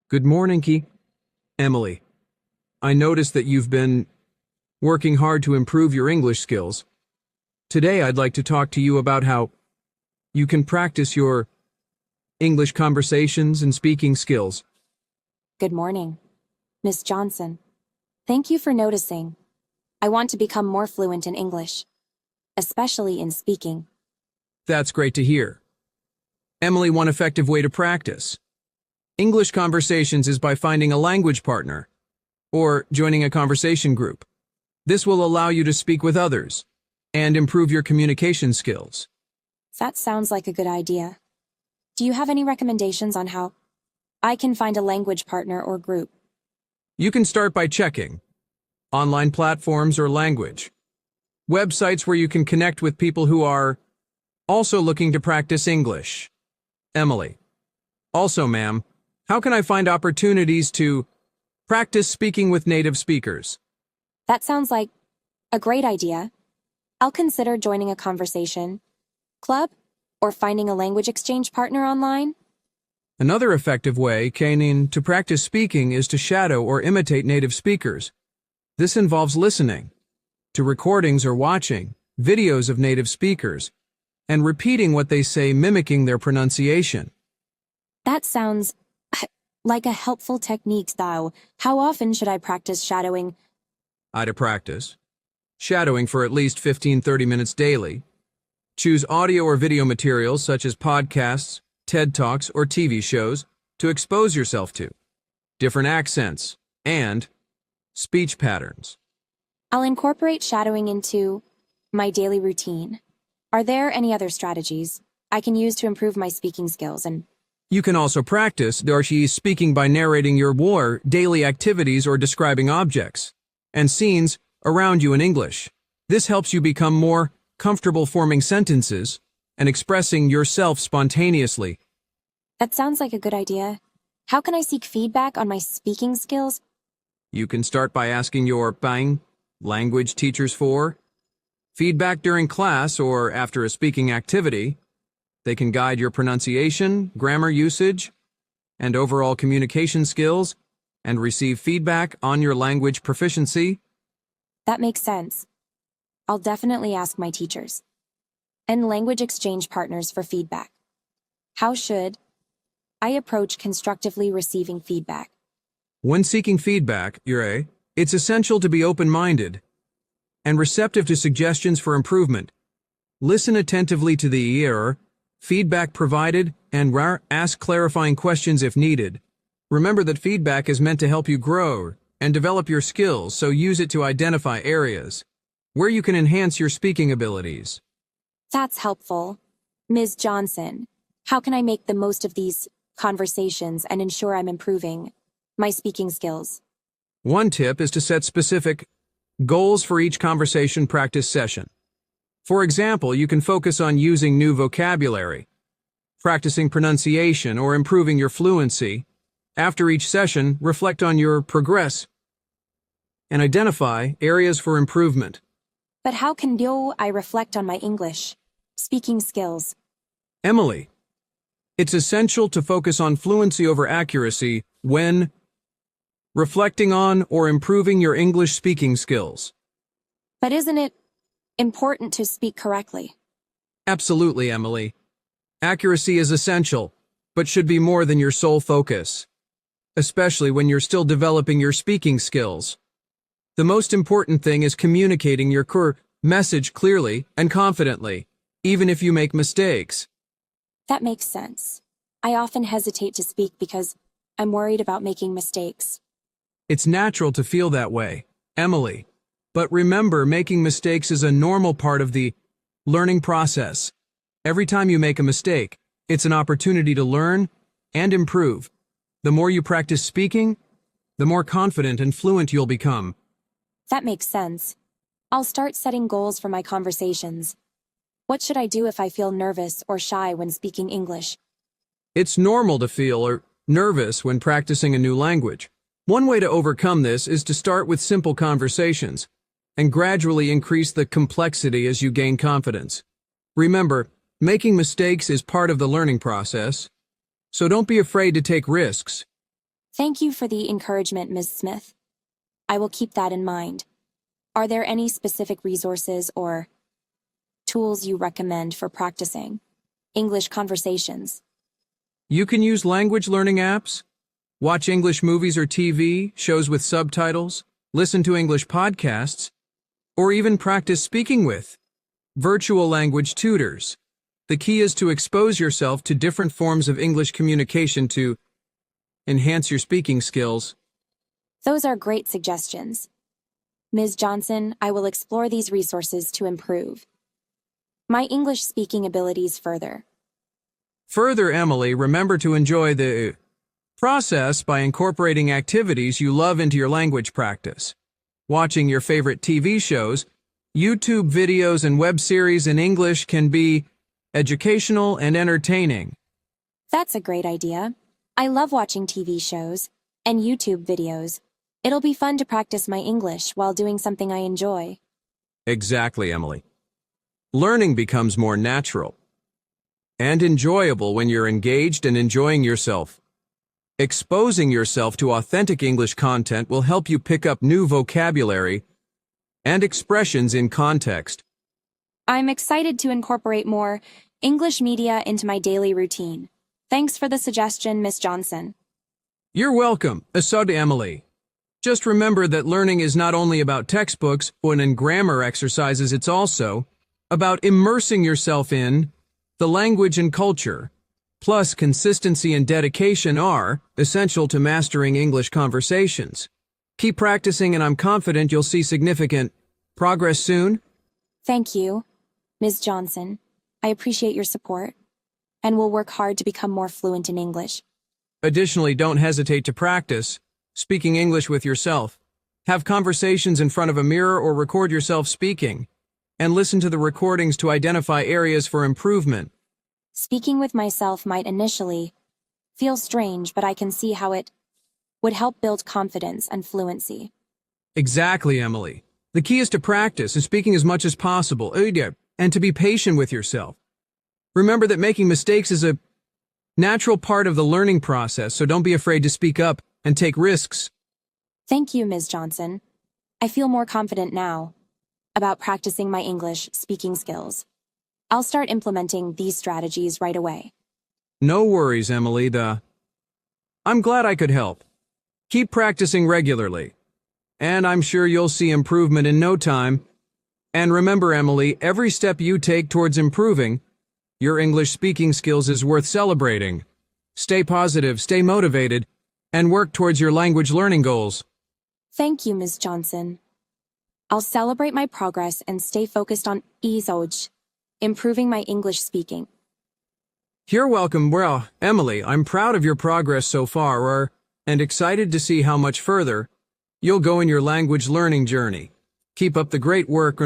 Good morning, Emily. I noticed that you've been working hard to improve your English skills. Today, I'd like to talk to you about how you can practice your English conversations and speaking skills. Good morning, Miss Johnson. Thank you for noticing. I want to become more fluent in English, especially in speaking. That's great to hear. Emily, one effective way to practice English conversations is by finding a language partner or joining a conversation group. This will allow you to speak with others and improve your communication skills. That sounds like a good idea. Do you have any recommendations on how I can find a language partner or group? You can start by checking online platforms or language websites where you can connect with people who are also looking to practice English. Emily. Also, ma'am, how can I find opportunities to practice speaking with native speakers? That sounds like a great idea. I'll consider joining a conversation club or finding a language exchange partner online. Another effective way, Kanin, to practice speaking is to shadow or imitate native speakers. This involves listening to recordings or watching videos of native speakers and repeating what they say, mimicking their pronunciation. That sounds like a helpful technique, though. How often should I practice shadowing? To practice shadowing for at least 15-30 minutes daily. Choose audio or video materials such as podcasts, TED Talks, or TV shows to expose yourself to different accents and speech patterns. I'll incorporate shadowing into my daily routine. Are there any other strategies I can use to improve my speaking skills? And you can also practice speaking by narrating your daily activities or describing objects and scenes around you in English. This helps you become more comfortable forming sentences and expressing yourself spontaneously. That sounds like a good idea. How can I seek feedback on my speaking skills? You can start by asking your language teachers for feedback during class or after a speaking activity. They can guide your pronunciation, grammar usage, and overall communication skills, and receive feedback on your language proficiency. That makes sense. I'll definitely ask my teachers and language exchange partners for feedback. How should I approach constructively receiving feedback? When seeking feedback, it's essential to be open-minded and receptive to suggestions for improvement. Listen attentively to the feedback provided and ask clarifying questions if needed. Remember that feedback is meant to help you grow and develop your skills, so use it to identify areas where you can enhance your speaking abilities. That's helpful. Ms. Johnson, how can I make the most of these conversations and ensure I'm improving my speaking skills? One tip is to set specific goals for each conversation practice session. For example, you can focus on using new vocabulary, practicing pronunciation, or improving your fluency. After each session, reflect on your progress and identify areas for improvement. But how can I reflect on my English speaking skills? Emily, it's essential to focus on fluency over accuracy when reflecting on or improving your English speaking skills. But isn't it important to speak correctly? Absolutely, Emily. Accuracy is essential, but should be more than your sole focus, especially when you're still developing your speaking skills. The most important thing is communicating your message clearly and confidently, even if you make mistakes. That makes sense. I often hesitate to speak because I'm worried about making mistakes. It's natural to feel that way, Emily. But remember, making mistakes is a normal part of the learning process. Every time you make a mistake, it's an opportunity to learn and improve. The more you practice speaking, the more confident and fluent you'll become. That makes sense. I'll start setting goals for my conversations. What should I do if I feel nervous or shy when speaking English? It's normal to feel nervous when practicing a new language. One way to overcome this is to start with simple conversations and gradually increase the complexity as you gain confidence. Remember, making mistakes is part of the learning process, so don't be afraid to take risks. Thank you for the encouragement, Ms. Smith. I will keep that in mind. Are there any specific resources or tools you recommend for practicing English conversations? You can use language learning apps, watch English movies or TV shows with subtitles, listen to English podcasts, or even practice speaking with virtual language tutors. The key is to expose yourself to different forms of English communication to enhance your speaking skills. Those are great suggestions. Ms. Johnson, I will explore these resources to improve my English speaking abilities further. Further, Emily, remember to enjoy the process by incorporating activities you love into your language practice. Watching your favorite TV shows, YouTube videos, and web series in English can be educational and entertaining. That's a great idea. I love watching TV shows and YouTube videos. It'll be fun to practice my English while doing something I enjoy. Exactly, Emily. Learning becomes more natural and enjoyable when you're engaged and enjoying yourself. Exposing yourself to authentic English content will help you pick up new vocabulary and expressions in context. I'm excited to incorporate more English media into my daily routine. Thanks for the suggestion, Miss Johnson. You're welcome, Asad Emily. Just remember that learning is not only about textbooks and grammar exercises, it's also about immersing yourself in the language and culture. Plus, consistency and dedication are essential to mastering English conversations. Keep practicing, and I'm confident you'll see significant progress soon. Thank you, Ms. Johnson. I appreciate your support, and will work hard to become more fluent in English. Additionally, don't hesitate to practice speaking English with yourself. Have conversations in front of a mirror or record yourself speaking, and listen to the recordings to identify areas for improvement. Speaking with myself might initially feel strange, but I can see how it would help build confidence and fluency. Exactly, Emily. The key is to practice and speaking as much as possible, and to be patient with yourself. Remember that making mistakes is a natural part of the learning process, so don't be afraid to speak up and take risks. Thank you, Ms. Johnson. I feel more confident now about practicing my English speaking skills. I'll start implementing these strategies right away. No worries, Emily. I'm glad I could help. Keep practicing regularly, and I'm sure you'll see improvement in no time. And remember, Emily, every step you take towards improving your English speaking skills is worth celebrating. Stay positive, stay motivated, and work towards your language learning goals. Thank you, Ms. Johnson. I'll celebrate my progress and stay focused on improving my English speaking. You're welcome. Well, Emily, I'm proud of your progress so far, and excited to see how much further you'll go in your language learning journey. Keep up the great work,